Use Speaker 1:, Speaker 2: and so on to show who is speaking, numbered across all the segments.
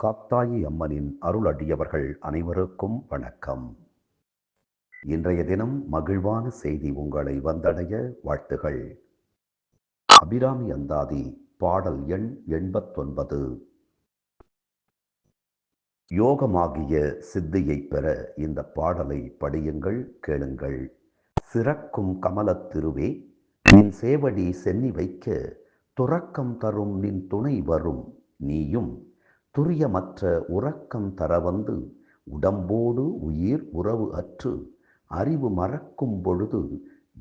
Speaker 1: காத்தாயி அம்மனின் அருளடியவர்கள் அனைவருக்கும் வணக்கம். இன்றைய தினம் மகிழ்வான செய்தி உங்களை வந்தடைய வாழ்த்துகள். அபிராமி அந்தாதி பாடல் எண் 89. யோகமாகிய சித்தியைப் பெற இந்த பாடலை படியுங்கள், கேளுங்கள். சிறக்கும் கமலத்திருவே, நின் சேவடி சென்னி வைக்க துறக்கம் தரும் நின் துணை வரும். நீயும் துரியமற்ற உறக்கம் தர வந்து உடம்போடு உயிர் உறவு அற்று அறிவு மறக்கும் பொழுது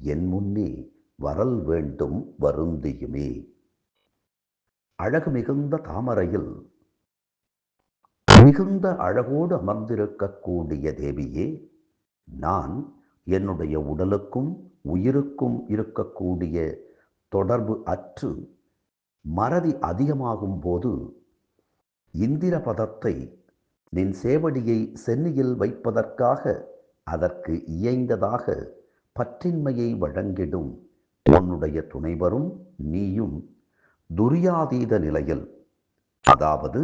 Speaker 1: என் முன்னே வரல் வேண்டும் வருந்தியுமே. அழகு மிகுந்த தாமரையில் மிகுந்த அழகோடு அமர்ந்திருக்கக்கூடிய தேவியே, நான் என்னுடைய உடலுக்கும் உயிருக்கும் இருக்கக்கூடிய தொடர்பு அற்று மறதி அதிகமாகும் போது இந்திர பதத்தை நின் சேவடியை சென்னியில் வைப்பதற்காக அதற்கு இயைந்ததாக பற்றின்மையை வழங்கிடும் உன்னுடைய துணைவரும் நீயும் துரியாதீத நிலையில், அதாவது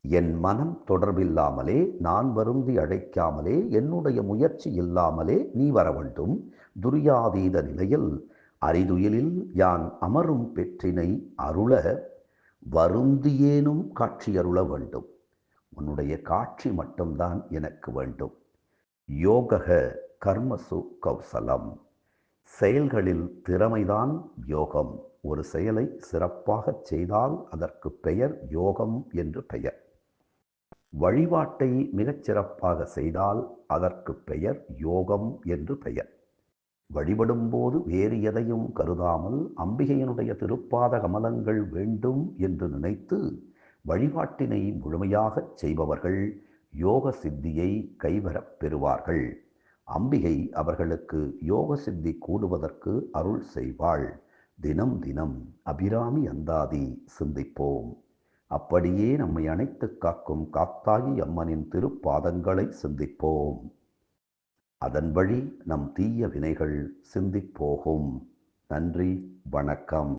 Speaker 1: என் மனம் தொடர்பில்லாமலே, நான் வருந்தி அழைக்காமலே, என்னுடைய முயற்சி இல்லாமலே நீ வர வேண்டும். துரியாதீத நிலையில் அரிதுயிலில் யான் அமரும் பெற்றினை அருள வருந்தியேனும் காட்சி அருள வேண்டும். உன்னுடைய காட்சி மட்டும்தான் எனக்கு வேண்டும். யோக கர்மசு கௌசலம், செயல்களில் திறமைதான் யோகம். ஒரு செயலை சிறப்பாக செய்தால் அதற்கு பெயர் யோகம் என்று பெயர். வழிபாட்டை மிகச் சிறப்பாக செய்தால் அதற்கு பெயர் யோகம் என்று பெயர். வழிபடும்போது வேறு எதையும் கருதாமல் அம்பிகையினுடைய திருப்பாத கமலங்கள் வேண்டும் என்று நினைத்து வழிபாட்டினை முழுமையாகச் செய்பவர்கள் யோக சித்தியை கைவரப் பெறுவார்கள். அம்பிகை அவர்களுக்கு யோக சித்தி கூடுவதற்கு அருள் செய்வாள். தினம் தினம் அபிராமி அந்தாதி சிந்திப்போம். அப்படியே நம்மை அணைத்து காக்கும் காத்தாயி அம்மனின் திருப்பாதங்களை சிந்திப்போம். அதன் வழி நம் தீய வினைகள் சிந்திப்போகும். நன்றி, வணக்கம்.